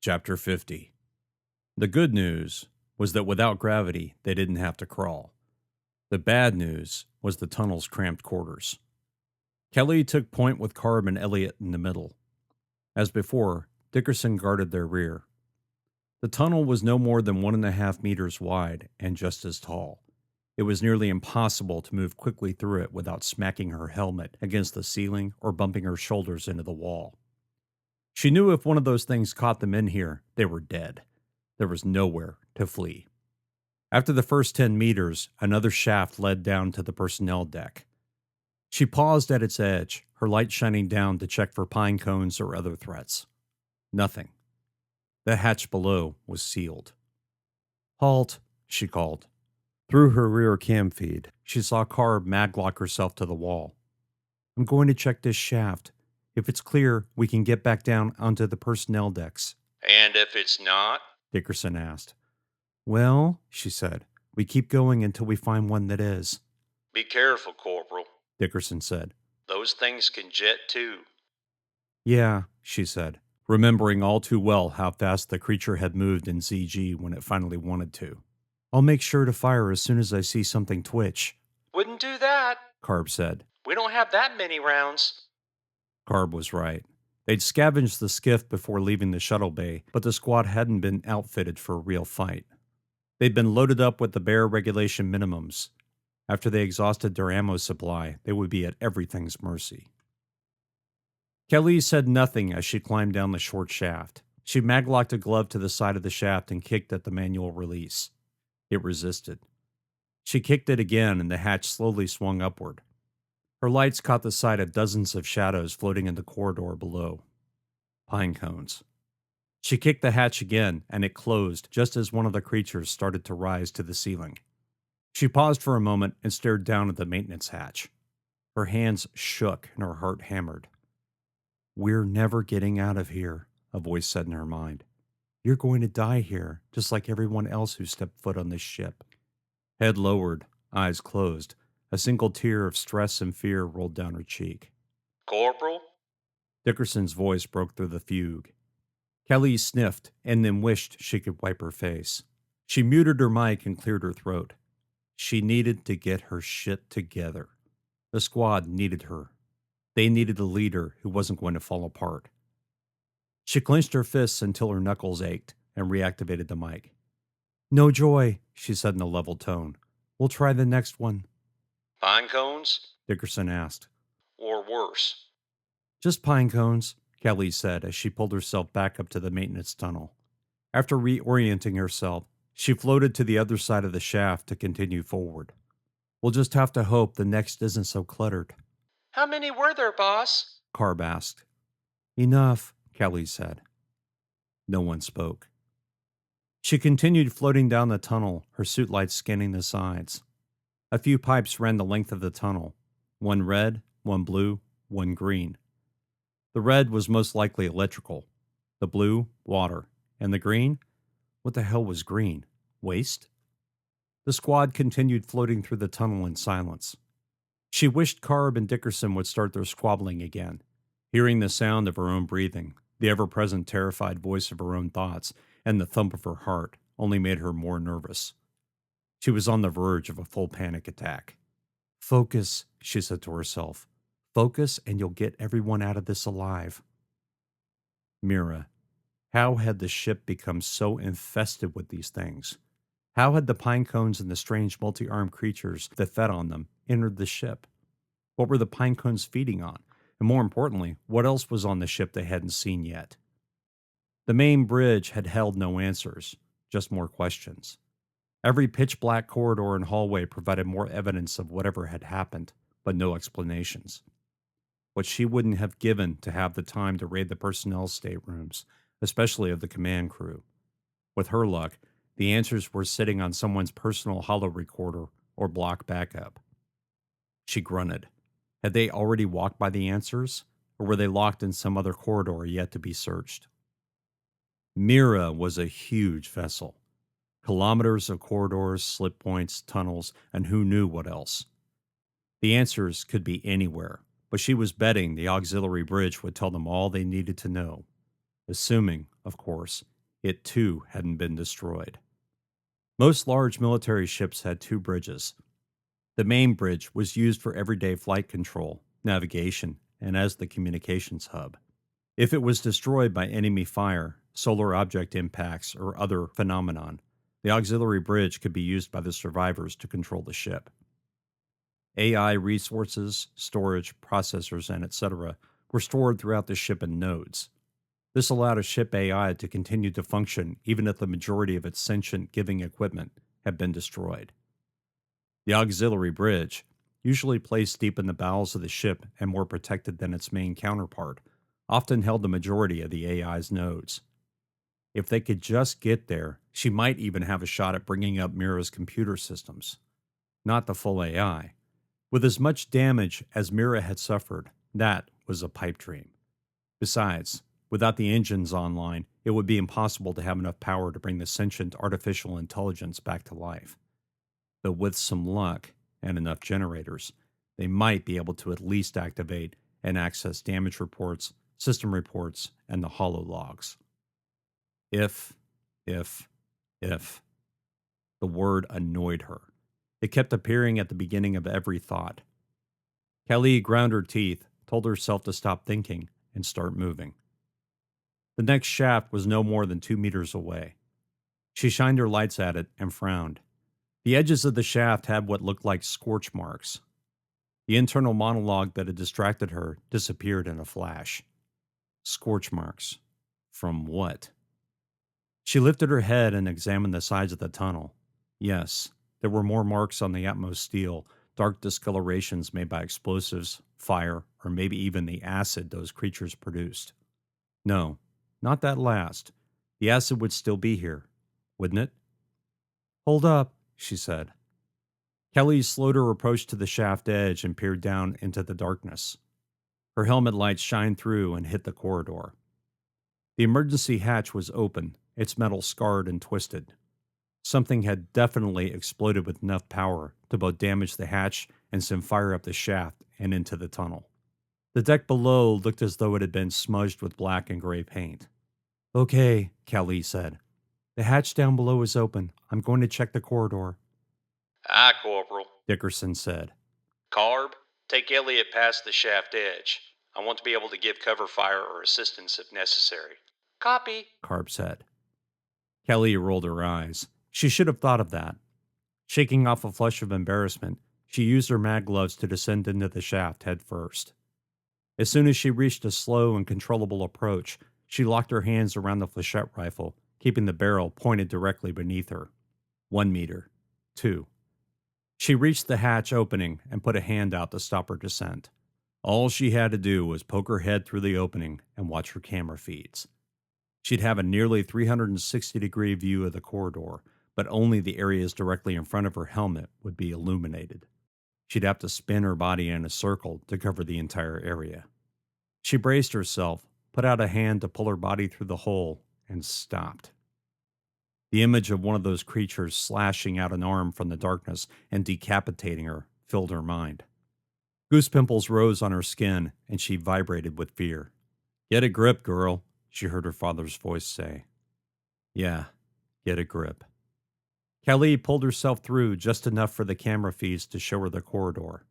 Chapter 50. The good news was that without gravity, they didn't have to crawl. The bad news was the tunnel's cramped quarters. Kelly took point with Carb and Elliot in the middle. As before, Dickerson guarded their rear. The tunnel was no more than 1.5 meters wide and just as tall. It was nearly impossible to move quickly through it without smacking her helmet against the ceiling or bumping her shoulders into the wall. She knew if one of those things caught them in here, they were dead. There was nowhere to flee. After the first 10 meters, another shaft led down to the personnel deck. She paused at its edge, her light shining down to check for pine cones or other threats. Nothing. The hatch below was sealed. "Halt," she called. Through her rear cam feed, she saw Carb maglock herself to the wall. "I'm going to check this shaft. If it's clear, we can get back down onto the personnel decks." "And if it's not?" Dickerson asked. "Well," she said, "we keep going until we find one that is." "Be careful, Corporal. Dickerson said. Those things can jet too." "Yeah," she said, remembering all too well how fast the creature had moved in ZG when it finally wanted to. "I'll make sure to fire as soon as I see something twitch." "Wouldn't do that. Carb said. We don't have that many rounds." Carb was right. They'd scavenged the skiff before leaving the shuttle bay, but the squad hadn't been outfitted for a real fight. They'd been loaded up with the bare regulation minimums. After they exhausted their ammo supply, they would be at everything's mercy. Kelly said nothing as she climbed down the short shaft. She maglocked a glove to the side of the shaft and kicked at the manual release. It resisted. She kicked it again and the hatch slowly swung upward. Her lights caught the sight of dozens of shadows floating in the corridor below. Pine cones. She kicked the hatch again, and it closed just as one of the creatures started to rise to the ceiling. She paused for a moment and stared down at the maintenance hatch. Her hands shook and her heart hammered. "We're never getting out of here," a voice said in her mind. "You're going to die here, just like everyone else who stepped foot on this ship." Head lowered, eyes closed, a single tear of stress and fear rolled down her cheek. "Corporal?" Dickerson's voice broke through the fugue. Kelly sniffed and then wished she could wipe her face. She muted her mic and cleared her throat. She needed to get her shit together. The squad needed her. They needed a leader who wasn't going to fall apart. She clenched her fists until her knuckles ached and reactivated the mic. "No joy," she said in a level tone. "We'll try the next one." "Pine cones? Dickerson asked. Or worse?" "Just pine cones," Kelly said as she pulled herself back up to the maintenance tunnel. After reorienting herself, she floated to the other side of the shaft to continue forward. "We'll just have to hope the next isn't so cluttered." "How many were there, boss?" Carb asked. "Enough," Kelly said. No one spoke. She continued floating down the tunnel, her suit lights scanning the sides. A few pipes ran the length of the tunnel. One red, one blue, one green. The red was most likely electrical. The blue, water. And the green? What the hell was green? Waste? The squad continued floating through the tunnel in silence. She wished Carb and Dickerson would start their squabbling again. Hearing the sound of her own breathing, the ever-present terrified voice of her own thoughts, and the thump of her heart only made her more nervous. She was on the verge of a full panic attack. "Focus," she said to herself. "Focus and you'll get everyone out of this alive." Mira. How had the ship become so infested with these things? How had the pine cones and the strange multi-armed creatures that fed on them entered the ship? What were the pine cones feeding on? And more importantly, what else was on the ship they hadn't seen yet? The main bridge had held no answers, just more questions. Every pitch-black corridor and hallway provided more evidence of whatever had happened, but no explanations. What she wouldn't have given to have the time to raid the personnel staterooms, especially of the command crew. With her luck, the answers were sitting on someone's personal holo recorder or block backup. She grunted. Had they already walked by the answers, or were they locked in some other corridor yet to be searched? Mira was a huge vessel. Kilometers of corridors, slip points, tunnels, and who knew what else. The answers could be anywhere, but she was betting the auxiliary bridge would tell them all they needed to know. Assuming, of course, it too hadn't been destroyed. Most large military ships had two bridges. The main bridge was used for everyday flight control, navigation, and as the communications hub. If it was destroyed by enemy fire, solar object impacts, or other phenomenon, the auxiliary bridge could be used by the survivors to control the ship. AI resources, storage, processors, and etc. were stored throughout the ship in nodes. This allowed a ship AI to continue to function even if the majority of its sentient giving equipment had been destroyed. The auxiliary bridge, usually placed deep in the bowels of the ship and more protected than its main counterpart, often held the majority of the AI's nodes. If they could just get there, she might even have a shot at bringing up Mira's computer systems. Not the full AI. With as much damage as Mira had suffered, that was a pipe dream. Besides, without the engines online, it would be impossible to have enough power to bring the sentient artificial intelligence back to life. But with some luck and enough generators, they might be able to at least activate and access damage reports, system reports, and the holo logs. If. The word annoyed her. It kept appearing at the beginning of every thought. Callie ground her teeth, told herself to stop thinking, and start moving. The next shaft was no more than 2 meters away. She shined her lights at it and frowned. The edges of the shaft had what looked like scorch marks. The internal monologue that had distracted her disappeared in a flash. Scorch marks. From what? She lifted her head and examined the sides of the tunnel. Yes, there were more marks on the utmost steel, dark discolorations made by explosives, fire, or maybe even the acid those creatures produced. No, not that last. The acid would still be here, wouldn't it? Hold up, she said. Kelly slowed her approach to the shaft edge and peered down into the darkness. Her helmet lights shined through and hit the corridor. The emergency hatch was open, its metal scarred and twisted. Something had definitely exploded with enough power to both damage the hatch and send fire up the shaft and into the tunnel. The deck below looked as though it had been smudged with black and gray paint. Okay, Callie said. The hatch down below is open. I'm going to check the corridor. Aye, Corporal. Dickerson said. Carb, take Elliot past the shaft edge. I want to be able to give cover fire or assistance if necessary. Copy, Carb said. Kelly rolled her eyes. She should have thought of that. Shaking off a flush of embarrassment, she used her mag gloves to descend into the shaft head first. As soon as she reached a slow and controllable approach, she locked her hands around the flechette rifle, keeping the barrel pointed directly beneath her. 1 meter. 2. She reached the hatch opening and put a hand out to stop her descent. All she had to do was poke her head through the opening and watch her camera feeds. She'd have a nearly 360-degree view of the corridor, but only the areas directly in front of her helmet would be illuminated. She'd have to spin her body in a circle to cover the entire area. She braced herself, put out a hand to pull her body through the hole, and stopped. The image of one of those creatures slashing out an arm from the darkness and decapitating her filled her mind. Goose pimples rose on her skin, and she vibrated with fear. Get a grip, girl, she heard her father's voice say. Yeah, get a grip. Kelly pulled herself through just enough for the camera feeds to show her the corridor.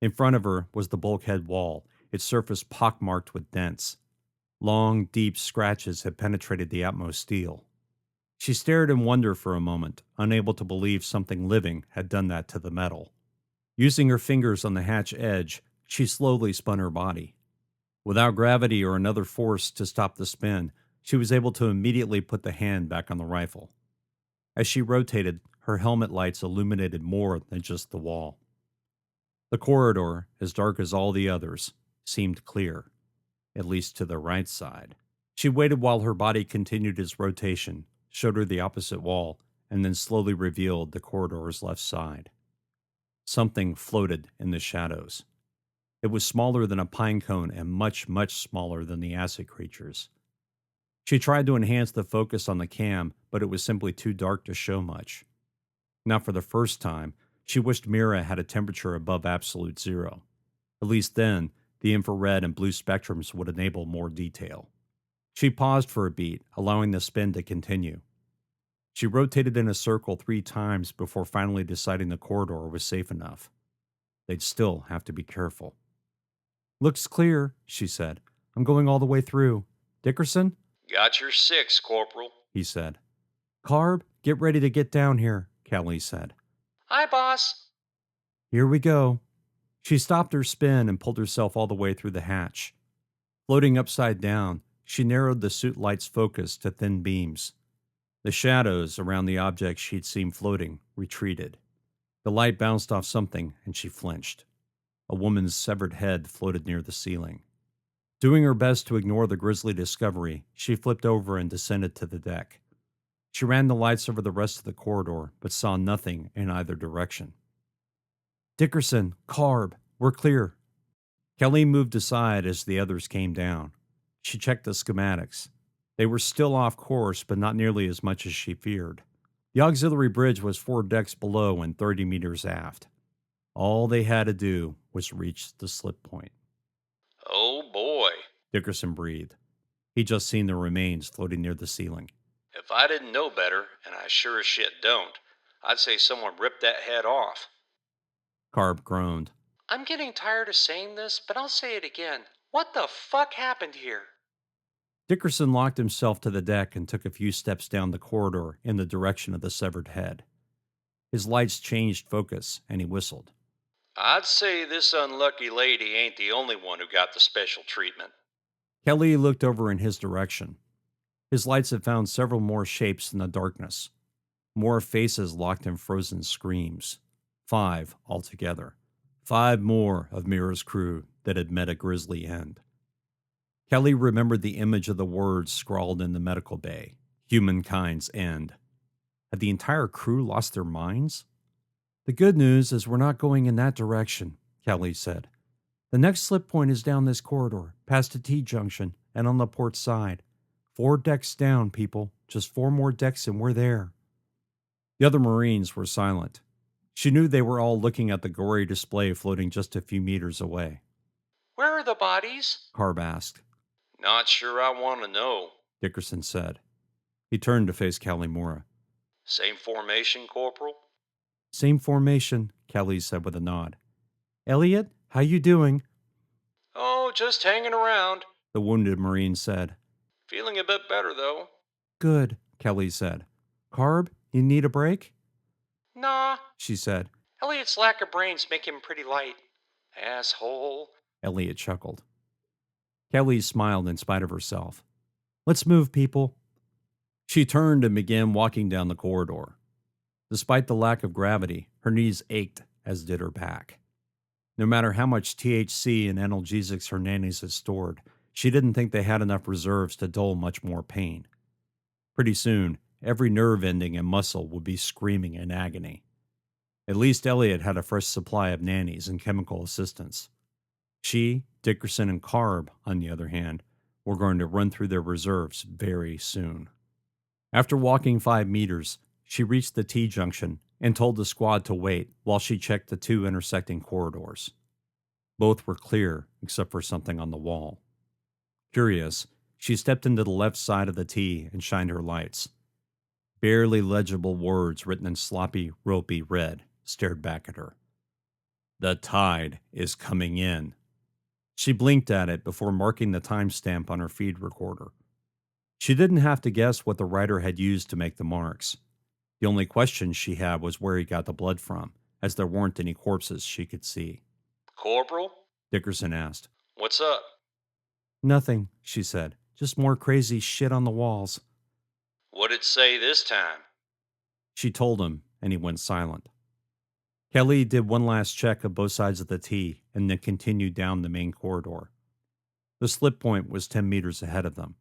In front of her was the bulkhead wall, its surface pockmarked with dents. Long, deep scratches had penetrated the utmost steel. She stared in wonder for a moment, unable to believe something living had done that to the metal. Using her fingers on the hatch edge, she slowly spun her body. Without gravity or another force to stop the spin, she was able to immediately put the hand back on the rifle. As she rotated, her helmet lights illuminated more than just the wall. The corridor, as dark as all the others, seemed clear, at least to the right side. She waited while her body continued its rotation, showed her the opposite wall, and then slowly revealed the corridor's left side. Something floated in the shadows. It was smaller than a pine cone and much, much smaller than the acid creatures. She tried to enhance the focus on the cam, but it was simply too dark to show much. Now, for the first time, she wished Mira had a temperature above absolute zero. At least then, the infrared and blue spectrums would enable more detail. She paused for a beat, allowing the spin to continue. She rotated in a circle 3 times before finally deciding the corridor was safe enough. They'd still have to be careful. Looks clear, she said. I'm going all the way through. Dickerson? Got your 6, Corporal. He said. Carb, get ready to get down here, Callie said. Hi, boss. Here we go. She stopped her spin and pulled herself all the way through the hatch. Floating upside down, she narrowed the suit light's focus to thin beams. The shadows around the objects she'd seen floating retreated. The light bounced off something, and she flinched. A woman's severed head floated near the ceiling. Doing her best to ignore the grisly discovery, she flipped over and descended to the deck. She ran the lights over the rest of the corridor, but saw nothing in either direction. Dickerson, Carb, we're clear. Kelly moved aside as the others came down. She checked the schematics. They were still off course, but not nearly as much as she feared. The auxiliary bridge was 4 decks below and 30 meters aft. All they had to do was reach the slip point. Oh boy, Dickerson breathed. He'd just seen the remains floating near the ceiling. if I didn't know better, and I sure as shit don't, I'd say someone ripped that head off. Carb groaned. I'm getting tired of saying this, but I'll say it again. What the fuck happened here? Dickerson locked himself to the deck and took a few steps down the corridor in the direction of the severed head. His lights changed focus, and he whistled. I'd say this unlucky lady ain't the only one who got the special treatment. Kelly looked over in his direction. His lights had found several more shapes in the darkness. More faces locked in frozen screams. 5 altogether. 5 more of Mira's crew that had met a grisly end. Kelly remembered the image of the words scrawled in the medical bay. Humankind's end. Had the entire crew lost their minds? The good news is we're not going in that direction, Kelly said. The next slip point is down this corridor, past a T-junction, and on the port side. 4 decks down, people. Just 4 more decks and we're there. The other Marines were silent. She knew they were all looking at the gory display floating just a few meters away. Where are the bodies? Carb asked. Not sure I want to know. Dickerson said. He turned to face Callie Mora. Same formation, Corporal? Same formation, Kelly said with a nod. Elliot, how you doing? Oh, just hanging around. The wounded Marine said. Feeling a bit better, though. Good, Kelly said. Carb, you need a break? Nah, She said. Elliot's lack of brains make him pretty light. Asshole. Elliot chuckled. Kelly smiled in spite of herself. Let's move, people. She turned and began walking down the corridor. Despite the lack of gravity, her knees ached, as did her back. No matter how much THC and analgesics her nannies had stored, she didn't think they had enough reserves to dull much more pain. Pretty soon, every nerve ending and muscle would be screaming in agony. At least Elliot had a fresh supply of nannies and chemical assistants. She, Dickerson, and Carb, on the other hand, were going to run through their reserves very soon. After walking 5 meters, she reached the T-junction and told the squad to wait while she checked the 2 intersecting corridors. Both were clear except for something on the wall. Curious, she stepped into the left side of the T and shined her lights. Barely legible words written in sloppy, ropey red stared back at her. The tide is coming in. She blinked at it before marking the timestamp on her feed recorder. She didn't have to guess what the writer had used to make the marks. The only question she had was where he got the blood from, as there weren't any corpses she could see. Corporal? Dickerson asked. What's up? Nothing, she said. Just more crazy shit on the walls. What'd it say this time? She told him, and he went silent. Kelly did one last check of both sides of the T and then continued down the main corridor. The slip point was 10 meters ahead of them.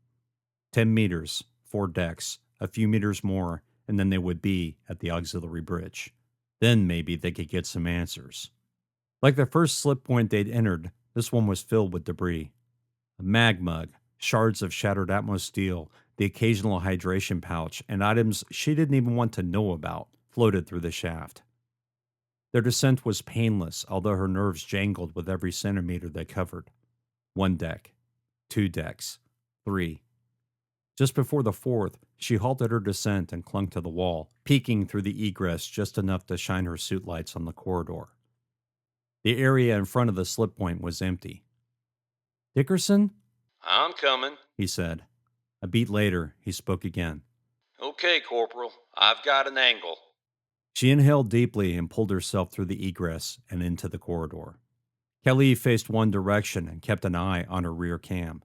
10 meters, 4 decks, a few meters more, and then they would be at the auxiliary bridge. Then maybe they could get some answers. Like the first slip point they'd entered, this one was filled with debris. A mag mug, shards of shattered Atmos steel, the occasional hydration pouch, and items she didn't even want to know about floated through the shaft. Their descent was painless, although her nerves jangled with every centimeter they covered. 1 deck, 2 decks, 3. Just before the fourth, she halted her descent and clung to the wall, peeking through the egress just enough to shine her suit lights on the corridor. The area in front of the slip point was empty. "Dickerson?" I'm coming. he said. A beat later, he spoke again. Okay, Corporal. I've got an angle. She inhaled deeply and pulled herself through the egress and into the corridor. Kelly faced one direction and kept an eye on her rear cam.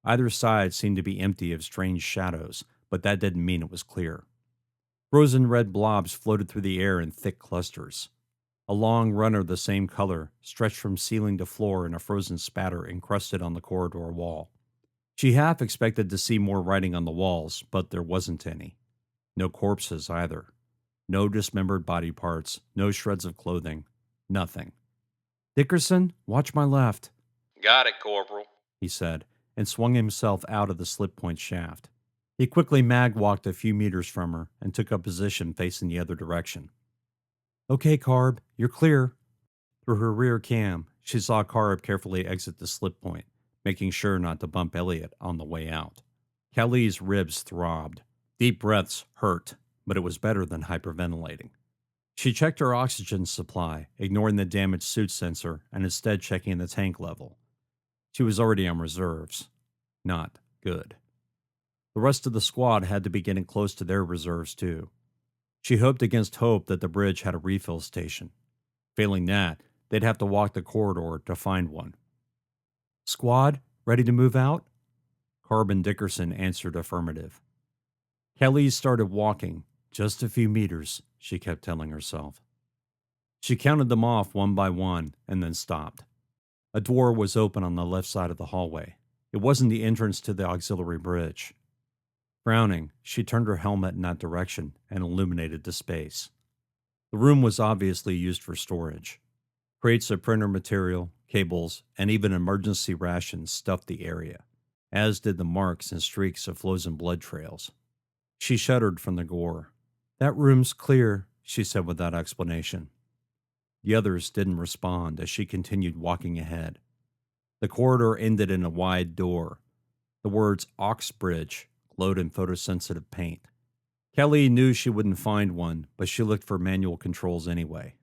Either side seemed to be empty of strange shadows, but that didn't mean it was clear. Frozen red blobs floated through the air in thick clusters. A long runner the same color stretched from ceiling to floor in a frozen spatter encrusted on the corridor wall. She half expected to see more writing on the walls, but there wasn't any. No corpses either. No dismembered body parts, no shreds of clothing, nothing. "Dickerson, watch my left," Got it, Corporal. he said, and swung himself out of the slip point shaft. He quickly mag-walked a few meters from her and took up position facing the other direction. "Okay, Carb, you're clear." Through her rear cam, she saw Carb carefully exit the slip point, making sure not to bump Elliot on the way out. Kelly's ribs throbbed. Deep breaths hurt, but it was better than hyperventilating. She checked her oxygen supply, ignoring the damaged suit sensor and instead checking the tank level. She was already on reserves. Not good. The rest of the squad had to be getting close to their reserves, too. She hoped against hope that the bridge had a refill station. Failing that, they'd have to walk the corridor to find one. "Squad, ready to move out?" Carb and Dickerson answered affirmative. Kelly started walking. Just a few meters, she kept telling herself. She counted them off one by one and then stopped. A door was open on the left side of the hallway. It wasn't the entrance to the auxiliary bridge. Frowning, she turned her helmet in that direction and illuminated the space. The room was obviously used for storage. Crates of printer material, cables, and even emergency rations stuffed the area, as did the marks and streaks of frozen blood trails. She shuddered from the gore. "That room's clear," she said without explanation. The others didn't respond as she continued walking ahead. The corridor ended in a wide door. The words Oxbridge glowed in photosensitive paint. Kelly knew she wouldn't find one, but she looked for manual controls anyway.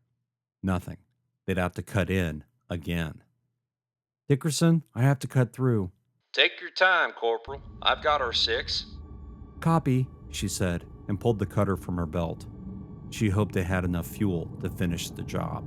Nothing. They'd have to cut in again. "Dickerson, I have to cut through." Take your time, Corporal. I've got our 6. "Copy," she said, and pulled the cutter from her belt. She hoped they had enough fuel to finish the job.